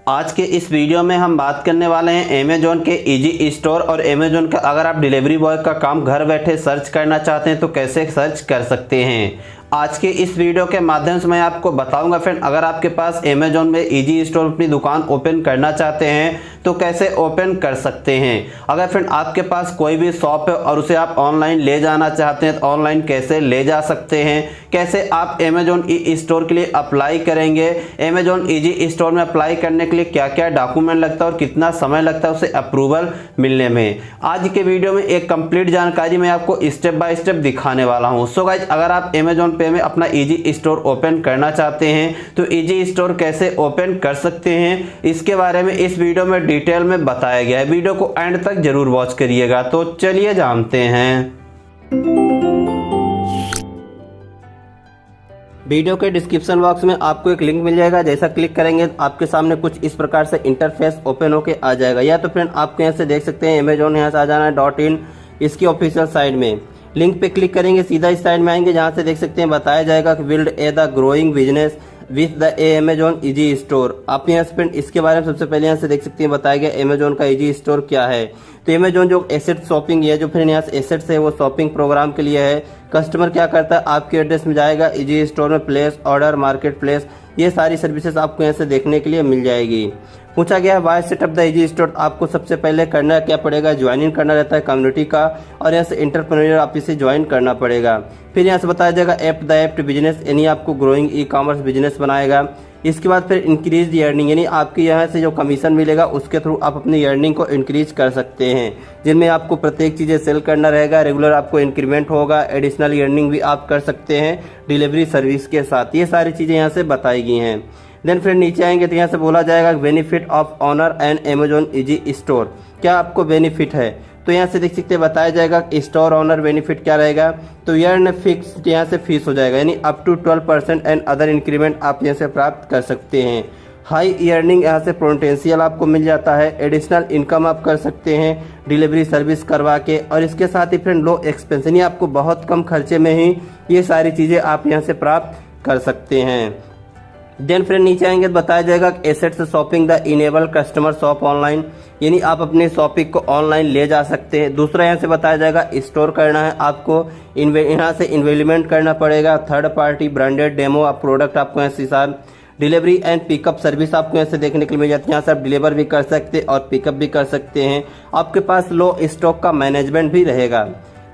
आज के इस वीडियो में हम बात करने वाले हैं अमेजोन के इजी स्टोर और अमेजोन का अगर आप डिलीवरी बॉय का काम घर बैठे सर्च करना चाहते हैं तो कैसे सर्च कर सकते हैं। आज के इस वीडियो के माध्यम से मैं आपको बताऊंगा फ्रेंड, अगर आपके पास अमेजोन में इजी स्टोर अपनी दुकान ओपन करना चाहते हैं तो कैसे ओपन कर सकते हैं। अगर फ्रेंड आपके पास कोई भी शॉप है और उसे आप ऑनलाइन ले जाना चाहते हैं तो ऑनलाइन कैसे ले जा सकते हैं, कैसे आप अमेजोन ई स्टोर के लिए अप्लाई करेंगे, अमेजोन इजी स्टोर में अप्लाई करने के लिए क्या क्या डॉक्यूमेंट लगता है और कितना समय लगता है उसे अप्रूवल मिलने में। आज के वीडियो में एक कंप्लीट जानकारी मैं आपको स्टेप बाय स्टेप दिखाने वाला हूं। सो गाइज, अगर आप अमेजोन पे में अपना इजी स्टोर ओपन करना चाहते हैं तो इजी स्टोर कैसे ओपन कर सकते हैं इसके बारे में इस वीडियो में डिटेल में बताया गया है। वीडियो को एंड तक जरूर वॉच करिएगा। तो चलिए जानते हैं। वीडियो के डिस्क्रिप्शन बॉक्स में आपको एक लिंक मिल जाएगा, जैसा क्लिक करेंगे तो आपके सामने कुछ इस प्रकार से इंटरफेस ओपन होके आ जाएगा। या तो फ्रेंड आपको यहाँ से देख सकते हैं अमेजोन यहाँ से आ जाना है .in इसकी ऑफिशियल साइट में। लिंक पे क्लिक करेंगे, सीधा इस साइड में आएंगे जहाँ से देख सकते हैं बताया जाएगा कि build a the growing business with the Amazon easy store. आप यहाँ फ्रेंड इसके बारे में सबसे पहले यहाँ से देख सकते हैं बताया गया अमेजोन का इजी स्टोर क्या है। तो अमेजोन जो एसेट शॉपिंग है, जो फ्रेंड यहाँ से एसेट्स है वो शॉपिंग प्रोग्राम के लिए है। कस्टमर क्या करता है, आपके एड्रेस में जाएगा, इजी स्टोर में प्लेस ऑर्डर, मार्केट प्लेस, ये सारी सर्विसेज आपको यहाँ से देखने के लिए मिल जाएगी। पूछा गया है why set up the easy store. आपको सबसे पहले करना क्या पड़ेगा, ज्वाइन इन करना रहता है कम्युनिटी का और यहाँ से एंटरप्रेन्योर आप इसे ज्वाइन करना पड़ेगा। फिर यहाँ से बताया जाएगा ऐप द ऐप बिजनेस, यानी आपको ग्रोइंग ई कॉमर्स बिजनेस बनाएगा। इसके बाद फिर इंक्रीज दी अर्निंग, यानी आपके यहाँ से जो कमीशन मिलेगा उसके थ्रू आप अपनी अर्निंग को इंक्रीज कर सकते हैं, जिनमें आपको प्रत्येक चीज़ें सेल करना रहेगा, रेगुलर आपको इंक्रीमेंट होगा, एडिशनल अर्निंग भी आप कर सकते हैं डिलीवरी सर्विस के साथ। ये सारी चीज़ें यहाँ से बताई गई हैं। देन फिर नीचे आएंगे तो यहाँ से बोला जाएगा benefit of owner and Amazon easy store, क्या आपको बेनिफिट है। तो यहाँ से देख सकते हैं बताया जाएगा स्टोर ऑनर बेनिफिट क्या रहेगा। तो ईयर फिक्स यहाँ से फीस हो जाएगा, यानी up to 12% and other increment आप यहाँ से प्राप्त कर सकते हैं। हाई अर्निंग यहाँ से पोटेंशियल आपको मिल जाता है, एडिशनल इनकम आप कर सकते हैं डिलीवरी सर्विस करवा के, और इसके साथ ही फ्रेंड लो एक्सपेंस, यानी आपको बहुत कम खर्चे में ही ये सारी चीज़ें आप यहाँ से प्राप्त कर सकते हैं। देन फ्रेंड नीचे आएंगे तो बताया जाएगा assets shopping the enable customer shop online, यानी आप अपने शॉपिंग को ऑनलाइन ले जा सकते हैं। दूसरा यहाँ से बताया जाएगा स्टोर करना है आपको, यहाँ से इन्वेस्टमेंट करना पड़ेगा। थर्ड पार्टी ब्रांडेड डेमो आप प्रोडक्ट आपको यहाँ से साथ डिलीवरी एंड पिकअप सर्विस आपको यहाँ से देखने के लिए मिल जाती है। यहाँ से आप डिलीवर भी कर सकते हैं और पिकअप भी कर सकते हैं। आपके पास लो स्टॉक का मैनेजमेंट भी रहेगा।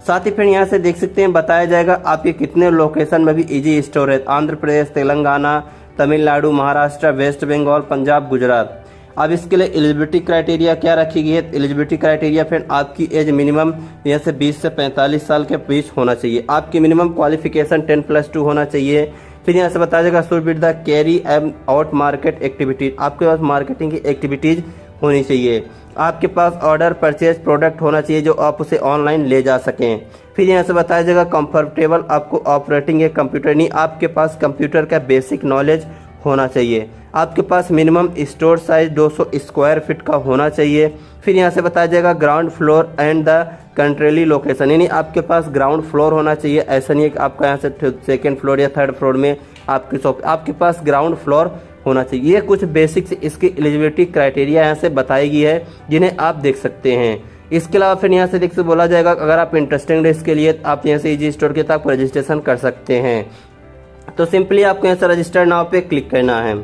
साथ ही फिर यहाँ से देख सकते हैं बताया जाएगा आपके कितने लोकेशन में भी इजी स्टोर है, आंध्र प्रदेश, तेलंगाना, तमिलनाडु, महाराष्ट्र, वेस्ट बंगाल, पंजाब, गुजरात। अब इसके लिए एलिजिबिलिटी क्राइटेरिया क्या रखी गई है। एलिजिबिलिटी क्राइटेरिया फिर आपकी एज मिनिमम यहाँ से 20 से 45 साल के बीच होना चाहिए। आपकी मिनिमम क्वालिफिकेशन 10+2 होना चाहिए। फिर यहाँ से बताया जाएगा should be the carry am out market activities, आपके पास मार्केटिंग की एक्टिविटीज होनी चाहिए। आपके पास ऑर्डर परचेज प्रोडक्ट होना चाहिए जो आप उसे ऑनलाइन ले जा सकें। फिर यहाँ से बताया जाएगा कंफर्टेबल आपको ऑपरेटिंग है कंप्यूटर, नहीं आपके पास कंप्यूटर का बेसिक नॉलेज होना चाहिए। आपके पास minimum store size 200 square feet का होना चाहिए। फिर यहाँ से बताया जाएगा ग्राउंड फ्लोर एंड द कंट्रीली लोकेशन, यानी आपके पास ग्राउंड फ्लोर होना चाहिए। ऐसा नहीं है कि आपका यहाँ से सेकेंड फ्लोर या थर्ड फ्लोर में आपकी शॉप, आपके पास ग्राउंड फ्लोर होना चाहिए। ये कुछ बेसिक्स इसकी एलिजिबिलिटी क्राइटेरिया यहाँ से बताई गई है जिन्हें आप देख सकते हैं। इसके अलावा फिर यहाँ से देख से बोला जाएगा अगर आप इंटरेस्टेड है इसके लिए आप यहाँ से इजी स्टोर के तक रजिस्ट्रेशन कर सकते हैं। तो सिंपली आपको यहाँ से रजिस्टर नाउ पे क्लिक करना है।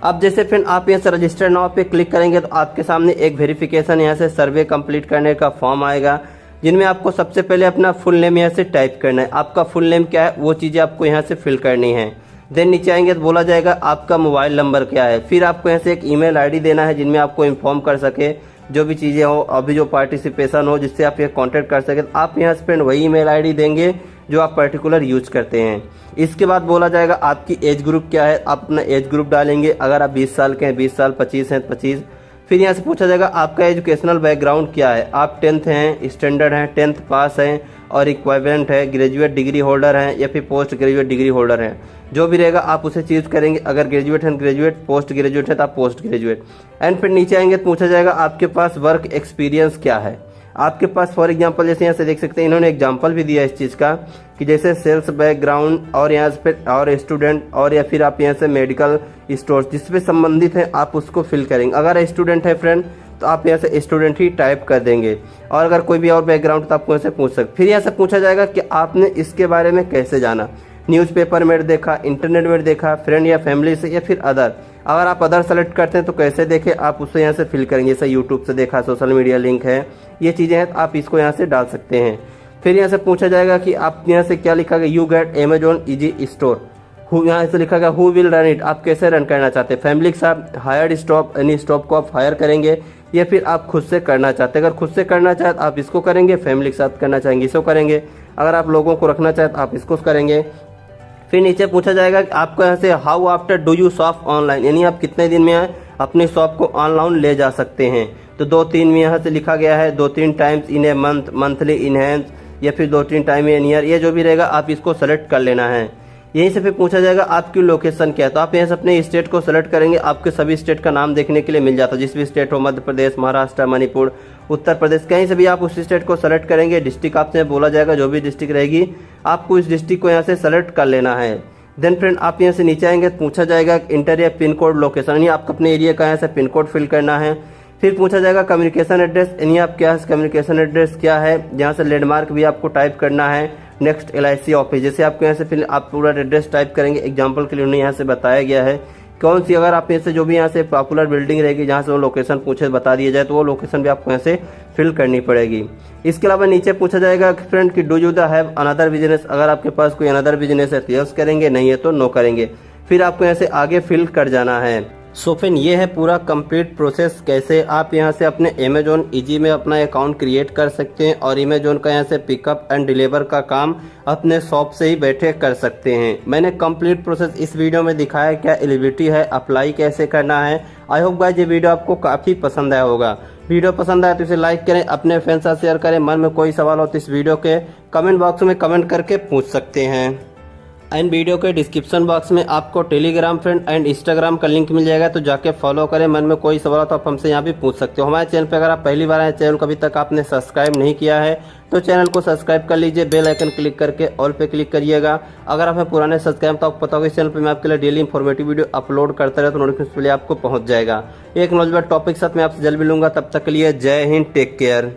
अब जैसे फिर आप यहाँ से रजिस्टर नाउ पे क्लिक करेंगे तो आपके सामने एक वेरिफिकेशन यहाँ से सर्वे कंप्लीट करने का फॉर्म आएगा, जिनमें आपको सबसे पहले अपना फुल नेम यहाँ से टाइप करना है। आपका फुल नेम क्या है वो चीज़ें आपको यहाँ से फिल करनी है। देन नीचे आएंगे तो बोला जाएगा आपका मोबाइल नंबर क्या है। फिर आपको यहाँ से एक ईमेल आईडी देना है जिनमें आपको इन्फॉर्म कर सके जो भी चीज़ें हो, अभी जो पार्टिसिपेशन हो जिससे आप ये कांटेक्ट कर सकें। आप यहाँ से फ्रेंड वही ईमेल आईडी देंगे जो आप पर्टिकुलर यूज करते हैं। इसके बाद बोला जाएगा आपकी एज ग्रुप क्या है, आप अपना एज ग्रुप डालेंगे। अगर आप 20 साल के हैं 20 साल, 25 हैं 25। फिर यहाँ से पूछा जाएगा आपका एजुकेशनल बैकग्राउंड क्या है, आप 10th हैं, स्टैंडर्ड हैं, 10th पास हैं और इक्विवेलेंट है, ग्रेजुएट डिग्री होल्डर हैं या फिर पोस्ट ग्रेजुएट डिग्री होल्डर हैं। जो भी रहेगा आप उसे चूज करेंगे। अगर ग्रेजुएट है ग्रेजुएट, पोस्ट ग्रेजुएट है तो आप पोस्ट ग्रेजुएट। एंड फिर नीचे आएंगे तो पूछा जाएगा आपके पास वर्क एक्सपीरियंस क्या है, आपके पास फॉर एग्जांपल जैसे यहाँ से देख सकते हैं इन्होंने एग्जांपल भी दिया इस चीज़ का कि जैसे सेल्स बैकग्राउंड और यहाँ पे और स्टूडेंट और या फिर आप यहाँ से मेडिकल स्टोर जिस पे संबंधित है आप उसको फिल करेंगे। अगर स्टूडेंट है फ्रेंड तो आप यहाँ से स्टूडेंट ही टाइप कर देंगे, और अगर कोई भी और बैकग्राउंड तो आपको यहाँ से पूछ सकते। फिर यहाँ से पूछा जाएगा कि आपने इसके बारे में कैसे जाना, न्यूज़पेपर में देखा, इंटरनेट में देखा, फ्रेंड या फैमिली से या फिर अदर। अगर आप अदर सेलेक्ट करते हैं तो कैसे देखें आप उसे यहाँ से फिल करेंगे, जैसे यूट्यूब से देखा, सोशल मीडिया लिंक है, ये चीज़ें हैं आप इसको यहाँ से डाल सकते हैं। फिर यहाँ से पूछा जाएगा कि आप यहाँ से क्या लिखा गया, you get Amazon easy store, यहाँ से लिखा गया हु विल रन इट, आप कैसे रन करना चाहते हैं, फैमिली के साथ, हायर्ड स्टॉप, एनी स्टॉप को आप हायर करेंगे या फिर आप खुद से करना चाहते हैं। अगर खुद से करना चाहते आप इसको करेंगे, फैमिली के साथ करना चाहेंगे इसको करेंगे, अगर आप लोगों को रखना चाहते आप इसको करेंगे। फिर नीचे पूछा जाएगा कि आपको यहाँ से how after do you shop online, यानी आप कितने दिन में अपने शॉप को ऑनलाइन ले जा सकते हैं। तो 2-3 में यहाँ से लिखा गया है, 2-3 times in a month, monthly, enhance, या फिर 2-3 टाइम इन ईयर, ये जो भी रहेगा आप इसको सेलेक्ट कर लेना है। यहीं से फिर पूछा जाएगा आपकी लोकेशन क्या है, तो आप यहाँ से अपने स्टेट को सेलेक्ट करेंगे, आपके सभी स्टेट का नाम देखने के लिए मिल जाता है, जिस भी स्टेट हो, मध्य प्रदेश, महाराष्ट्र, मणिपुर, उत्तर प्रदेश, कहीं से भी आप उस स्टेट को सेलेक्ट करेंगे। डिस्ट्रिक्ट आपसे बोला जाएगा, जो भी डिस्ट्रिक्ट रहेगी आपको इस डिस्ट्रिक्ट को यहाँ से सेलेक्ट कर लेना है। देन फ्रेंड आप यहाँ से नीचे आएंगे, पूछा जाएगा इंटर या पिन कोड लोकेशन, यानी आपको अपने एरिया का यहाँ से पिन कोड फिल करना है। फिर पूछा जाएगा कम्युनिकेशन एड्रेस, यानी आप क्या कम्युनिकेशन एड्रेस क्या है, जहाँ से लैंडमार्क भी आपको टाइप करना है। नेक्स्ट LIC ऑफिस, जैसे आपको यहाँ से फिर आप पूरा एड्रेस टाइप करेंगे, एग्जाम्पल के लिए उन्हें यहाँ से बताया गया है कौन सी, अगर आप यहाँ से जो भी यहाँ से पॉपुलर बिल्डिंग रहेगी जहाँ से वो लोकेशन पूछे बता दिया जाए तो वो लोकेशन भी आपको यहाँ से फिल करनी पड़ेगी। इसके अलावा नीचे पूछा जाएगा फ्रेंड कि do you the have another business, अगर आपके पास कोई अनदर बिजनेस है तो यस करेंगे, नहीं है तो नो करेंगे। फिर आपको यहाँ से आगे फिल कर जाना है। सो फ्रेंड ये है पूरा कंप्लीट प्रोसेस, कैसे आप यहाँ से अपने अमेजोन इजी में अपना अकाउंट क्रिएट कर सकते हैं और अमेजोन का यहाँ से पिकअप एंड डिलीवर का काम अपने शॉप से ही बैठे कर सकते हैं। मैंने कंप्लीट प्रोसेस इस वीडियो में दिखाया, क्या एलिजिबिलिटी है, अप्लाई कैसे करना है। आई होप गाइस ये वीडियो आपको काफ़ी पसंद आया होगा। वीडियो पसंद आया तो इसे लाइक करें, अपने फ्रेंड्स से शेयर करें। मन में कोई सवाल हो तो इस वीडियो के कमेंट बॉक्स में कमेंट करके पूछ सकते हैं। एंड वीडियो के डिस्क्रिप्शन बॉक्स में आपको टेलीग्राम फ्रेंड एंड इंस्टाग्राम का लिंक मिल जाएगा, तो जाके फॉलो करें। मन में कोई सवाल हो तो आप हमसे यहाँ भी पूछ सकते हो। हमारे चैनल पे अगर आप पहली बार आए, चैनल को अभी तक आपने सब्सक्राइब नहीं किया है तो चैनल को सब्सक्राइब कर लीजिए, बेल आइकन क्लिक करके ऑल पे क्लिक करिएगा। अगर आप पुराने सब्सक्राइब तो आपको पता होगा इस चैनल पर मैं आपके लिए डेली इंफॉर्मेटिव वीडियो अपलोड करता रहता हूँ, तो नोटिफिकेशन पहले आपको पहुँच जाएगा। एक नॉलेजेबल टॉपिक साथ मैं आपसे जल्द मिलूंगा, तब तक के लिए जय हिंद, टेक केयर।